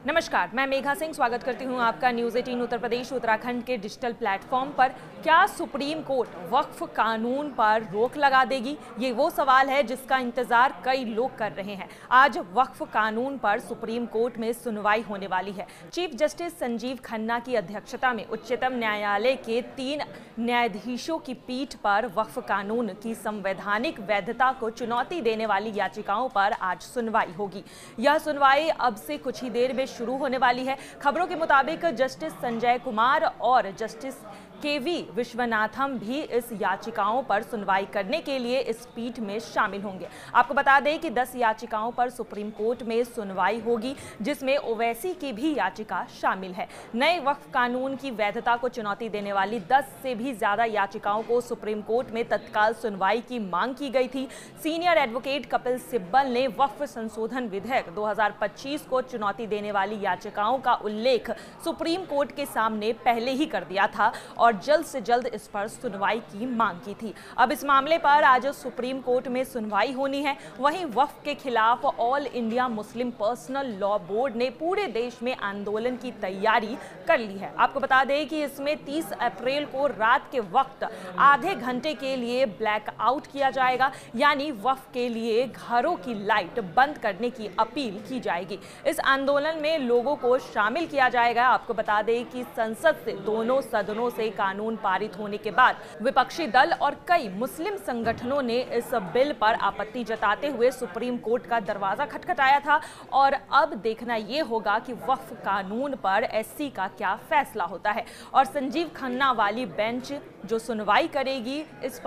नमस्कार, मैं मेघा सिंह स्वागत करती हूं आपका न्यूज़ 18 उत्तर प्रदेश उत्तराखंड के डिजिटल प्लेटफॉर्म पर। क्या सुप्रीम कोर्ट वक्फ कानून पर रोक लगा देगी? ये वो सवाल है जिसका इंतजार कई लोग कर रहे हैं। आज वक्फ कानून पर सुप्रीम कोर्ट में सुनवाई होने वाली है। चीफ जस्टिस संजीव खन्ना की अध्यक्षता में उच्चतम न्यायालय के 3 न्यायाधीशों की पीठ पर वक्फ कानून की संवैधानिक वैधता को चुनौती देने वाली याचिकाओं पर आज सुनवाई होगी। यह सुनवाई अब से कुछ ही देर में शुरू होने वाली है। खबरों के मुताबिक जस्टिस संजय कुमार और जस्टिस केवी विश्वनाथम भी इस याचिकाओं पर सुनवाई करने के लिए इस पीठ में शामिल होंगे। आपको बता दें कि 10 याचिकाओं पर सुप्रीम कोर्ट में सुनवाई होगी, जिसमें ओवैसी की भी याचिका शामिल है। नए वक्फ कानून की वैधता को चुनौती देने वाली 10 से भी ज्यादा याचिकाओं को सुप्रीम कोर्ट में तत्काल सुनवाई की मांग की गई थी। सीनियर एडवोकेट कपिल सिब्बल ने वक्फ संशोधन विधेयक 2025 को चुनौती देने वाली याचिकाओं का उल्लेख सुप्रीम कोर्ट के सामने पहले ही कर दिया था और जल्द से जल्द इस पर सुनवाई की मांग की थी। अब इस मामले पर आज सुप्रीम कोर्ट में सुनवाई होनी है। वहीं वक्फ के खिलाफ all India Muslim personal law board ने पूरे देश में आंदोलन की तैयारी कर ली है। आपको बता दें कि इसमें 30 अप्रैल को रात के वक्त आधे घंटे के लिए ब्लैक आउट किया जाएगा, यानी वक्फ के लिए घरों की लाइट बंद करने की अपील की जाएगी। इस आंदोलन में लोगों को शामिल किया जाएगा। आपको बता दें कि संसद से दोनों सदनों से कानून पारित होने के बाद विपक्षी दल और कई मुस्लिम संगठनों ने इस बिल पर आपत्ति जताते हुए सुप्रीम कोर्ट का दरवाजा खटखटाया था और अब देखना यह होगा कि वक्फ कानून पर एससी का क्या फैसला होता है और संजीव खन्ना वाली बेंच जो सुनवाई करेगी इस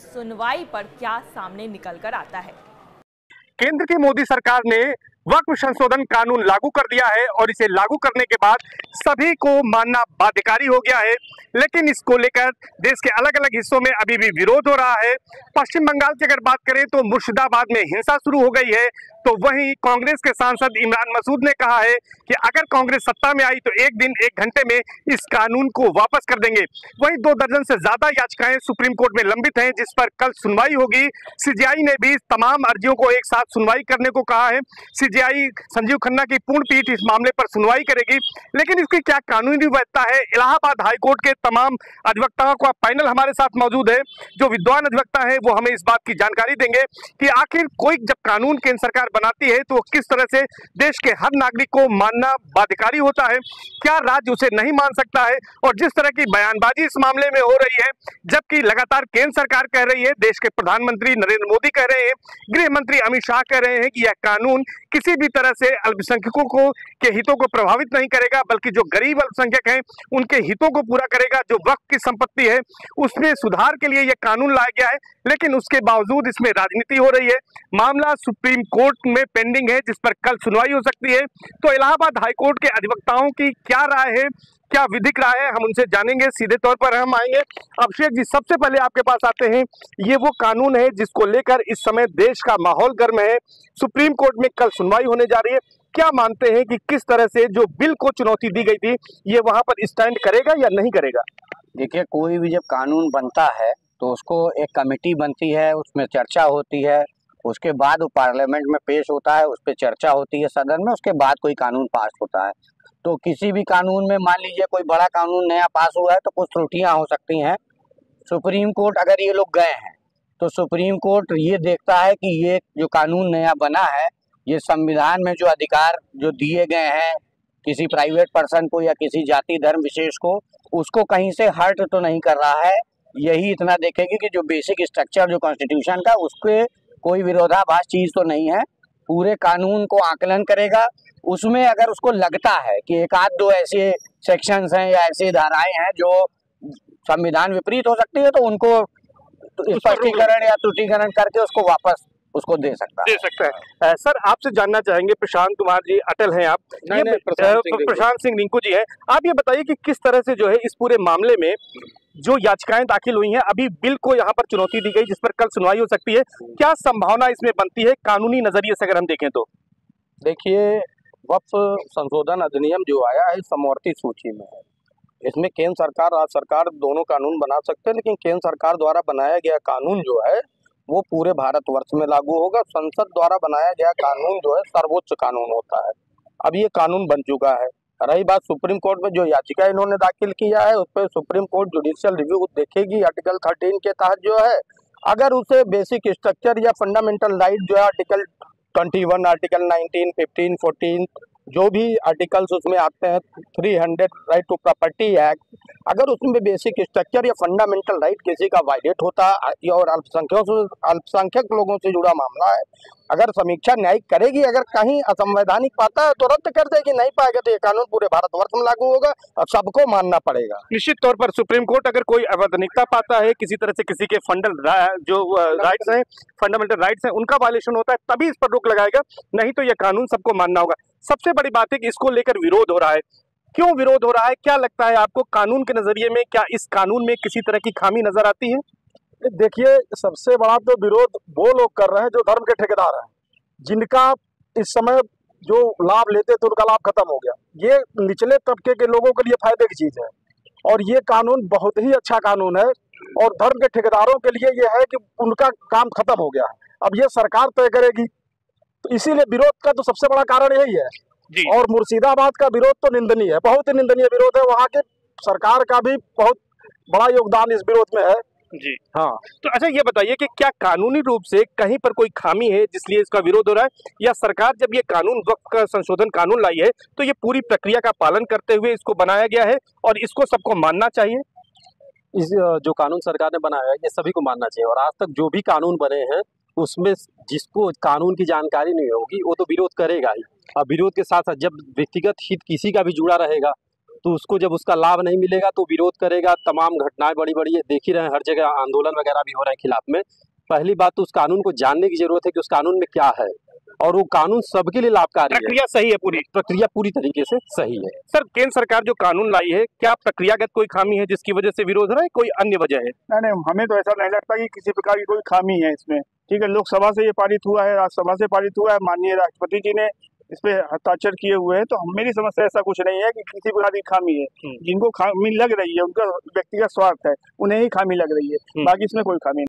सुनवाई पर क्या सामने निकल कर आता है। केंद्र की मोदी सरकार ने वक्फ संशोधन कानून लागू कर दिया है और इसे लागू करने के बाद सभी को मानना बाध्यकारी हो गया है, लेकिन इसको लेकर देश के अलग अलग हिस्सों में अभी भी विरोध हो रहा है। पश्चिम बंगाल की अगर बात करें तो मुर्शिदाबाद में हिंसा शुरू हो गई है, तो वहीं कांग्रेस के सांसद इमरान मसूद ने कहा है कि अगर कांग्रेस सत्ता में आई तो एक दिन 1 घंटे में इस कानून को वापस कर देंगे। वहीं 2 दर्जन से ज्यादा याचिकाएं सुप्रीम कोर्ट में लंबित हैं, जिस पर कल सुनवाई होगी। सीजेआई ने भी तमाम अर्जियों को एक साथ सुनवाई करने को कहा है। सीजेआई संजीव खन्ना की पूर्ण पीठ इस मामले पर सुनवाई करेगी, लेकिन इसकी क्या कानूनी वैधता है? इलाहाबाद हाईकोर्ट के तमाम अधिवक्ताओं का पैनल हमारे साथ मौजूद है। जो विद्वान अधिवक्ता है वो हमें इस बात की जानकारी देंगे कि आखिर कोई जब कानून केंद्र सरकार बनाती है तो किस तरह से देश के हर नागरिक को मानना बाध्यकारी होता है, क्या राज्य उसे नहीं मान सकता है। और जिस तरह की बयानबाजी इस मामले में हो रही है, जबकि लगातार केंद्र सरकार कह रही है, देश के प्रधानमंत्री नरेंद्र मोदी कह रहे हैं, गृह मंत्री अमित शाह कह रहे हैं कि यह कानून किसी भी तरह से अल्पसंख्यकों को के हितों को प्रभावित नहीं करेगा, बल्कि जो गरीब अल्पसंख्यक हैं उनके हितों को पूरा करेगा। जो वक्फ की संपत्ति है उसमें सुधार के लिए यह कानून लाया गया है, लेकिन उसके बावजूद इसमें राजनीति हो रही है। मामला सुप्रीम कोर्ट में पेंडिंग है, जिस पर कल सुनवाई हो सकती है। तो इलाहाबाद हाईकोर्ट के अधिवक्ताओं की क्या राय है, क्या विधिक राय है, हम उनसे जानेंगे। सीधे तौर पर हम आएंगे। अभिषेक जी, सबसे पहले आपके पास आते हैं। ये वो कानून है जिसको लेकर इस समय देश का माहौल गर्म है। सुप्रीम कोर्ट में कल सुनवाई होने जा रही है। क्या मानते हैं कि किस तरह से जो बिल को चुनौती दी गई थी ये वहां पर स्टैंड करेगा या नहीं करेगा? देखिए, कोई भी जब कानून बनता है तो उसको एक कमेटी बनती है, उसमें चर्चा होती है, उसके बाद वो पार्लियामेंट में पेश होता है, उस पर चर्चा होती है सदन में, उसके बाद कोई कानून पास होता है। तो किसी भी कानून में मान लीजिए कोई बड़ा कानून नया पास हुआ है तो कुछ त्रुटियां हो सकती हैं। सुप्रीम कोर्ट अगर ये लोग गए हैं तो सुप्रीम कोर्ट ये देखता है कि ये जो कानून नया बना है ये संविधान में जो अधिकार जो दिए गए हैं किसी प्राइवेट पर्सन को या किसी जाति धर्म विशेष को, उसको कहीं से हर्ट तो नहीं कर रहा है। यही इतना देखेगी कि जो बेसिक स्ट्रक्चर जो कॉन्स्टिट्यूशन का उसके कोई विरोधाभास चीज तो नहीं है। पूरे कानून को आकलन करेगा। उसमें अगर उसको लगता है कि एक आध दो ऐसे सेक्शंस हैं या ऐसी धाराएं हैं जो संविधान विपरीत हो सकती है तो उनको स्पष्टीकरण या त्रुटिकरण करके उसको वापस उसको दे सकता है। सर, आपसे जानना चाहेंगे, प्रशांत कुमार जी अटल हैं आप, प्रशांत सिंह रिंकू जी हैं, आप ये बताइए कि किस तरह से जो है इस पूरे मामले में जो याचिकाएं दाखिल हुई हैं, अभी बिल को यहाँ पर चुनौती दी गई जिस पर कल सुनवाई हो सकती है, क्या संभावना इसमें बनती है कानूनी नजरिए से अगर हम देखें तो? देखिए, वक्फ संशोधन अधिनियम जो आया है समवर्ती सूची में है। इसमें केंद्र सरकार राज्य सरकार दोनों कानून बना सकते हैं, लेकिन केंद्र सरकार द्वारा बनाया गया कानून जो है वो पूरे भारतवर्ष में लागू होगा। संसद द्वारा बनाया गया कानून जो है सर्वोच्च कानून होता है। अब ये कानून बन चुका है। रही बात सुप्रीम कोर्ट में जो याचिका इन्होंने दाखिल किया है, उस पर सुप्रीम कोर्ट जुडिशियल रिव्यू देखेगी आर्टिकल 13 के तहत जो है। अगर उसे बेसिक स्ट्रक्चर या फंडामेंटल राइट जो है आर्टिकल 21, आर्टिकल 19, 15, 14 जो भी आर्टिकल्स उसमें आते हैं, 300 राइट टू प्रॉपर्टी एक्ट, अगर उसमें बेसिक स्ट्रक्चर या फंडामेंटल राइट किसी का वायलेट होता है और अल्पसंख्यक लोगों से जुड़ा मामला है, अगर समीक्षा न्यायिक करेगी, अगर कहीं असंवैधानिक पाता है तो रद्द कर देगी, नहीं पाएगा तो ये कानून पूरे भारतवर्ष में लागू होगा और सबको मानना पड़ेगा। निश्चित तौर पर सुप्रीम कोर्ट अगर कोई अवैधानिकता पाता है, किसी तरह से किसी के राइट्स हैं, फंडामेंटल राइट्स हैं, उनका वायलेशन होता है, तभी इस पर रोक लगाएगा, नहीं तो ये कानून सबको मानना होगा। सबसे बड़ी बात है कि इसको लेकर विरोध हो रहा है। क्यों विरोध हो रहा है? क्या लगता है आपको कानून के नजरिए में, क्या इस कानून में किसी तरह की खामी नजर आती है? देखिए, सबसे बड़ा तो विरोध वो लोग कर रहे हैं जो धर्म के ठेकेदार हैं, जिनका इस समय जो लाभ लेते थे उनका लाभ खत्म हो गया। ये निचले तबके के लोगों के लिए फायदे की चीज है और ये कानून बहुत ही अच्छा कानून है। और धर्म के ठेकेदारों के लिए ये है कि उनका काम खत्म हो गया है, अब ये सरकार तय करेगी। तो इसीलिए विरोध का तो सबसे बड़ा कारण यही है जी। और मुर्शिदाबाद का विरोध तो निंदनीय है, बहुत ही निंदनीय विरोध है। वहाँ के सरकार का भी बहुत बड़ा योगदान इस विरोध में है जी। हाँ, तो अच्छा ये बताइए कि क्या कानूनी रूप से कहीं पर कोई खामी है जिसलिए इसका विरोध हो रहा है, या सरकार जब ये कानून वक्फ का संशोधन कानून लाई है तो ये पूरी प्रक्रिया का पालन करते हुए इसको बनाया गया है और इसको सबको मानना चाहिए? इस जो कानून सरकार ने बनाया है ये सभी को मानना चाहिए। और आज तक जो भी कानून बने हैं उसमें जिसको कानून की जानकारी नहीं होगी वो तो विरोध करेगा ही। अब विरोध के साथ साथ जब व्यक्तिगत हित किसी का भी जुड़ा रहेगा तो उसको जब उसका लाभ नहीं मिलेगा तो विरोध करेगा। तमाम घटनाएं बड़ी बड़ी देख ही रहे हैं, हर जगह आंदोलन वगैरह भी हो रहे हैं खिलाफ में। पहली बात तो उस कानून को जानने की जरूरत है कि उस कानून में क्या है और वो कानून सबके लिए लाभकारी है। प्रक्रिया सही है, पूरी प्रक्रिया पूरी तरीके से सही है। सर, केंद्र सरकार जो कानून लाई है, क्या प्रक्रियागत कोई खामी है जिसकी वजह से विरोध हो रहा है, कोई अन्य वजह है? नहीं, हमें तो ऐसा नहीं लगता कि किसी प्रकार की कोई खामी है इसमें। ठीक है, लोकसभा से ये पारित हुआ है, राज्यसभा से पारित हुआ है, माननीय राष्ट्रपति जी ने इस पे हस्ताक्षर किए हुए हैं, तो मेरी समझ से ऐसा कुछ नहीं है कि किसी प्रकार की खामी है। जिनको खामी लग रही है उनका व्यक्तिगत स्वार्थ है, उन्हें ही खामी लग रही है, बाकी इसमें कोई खामी नहीं।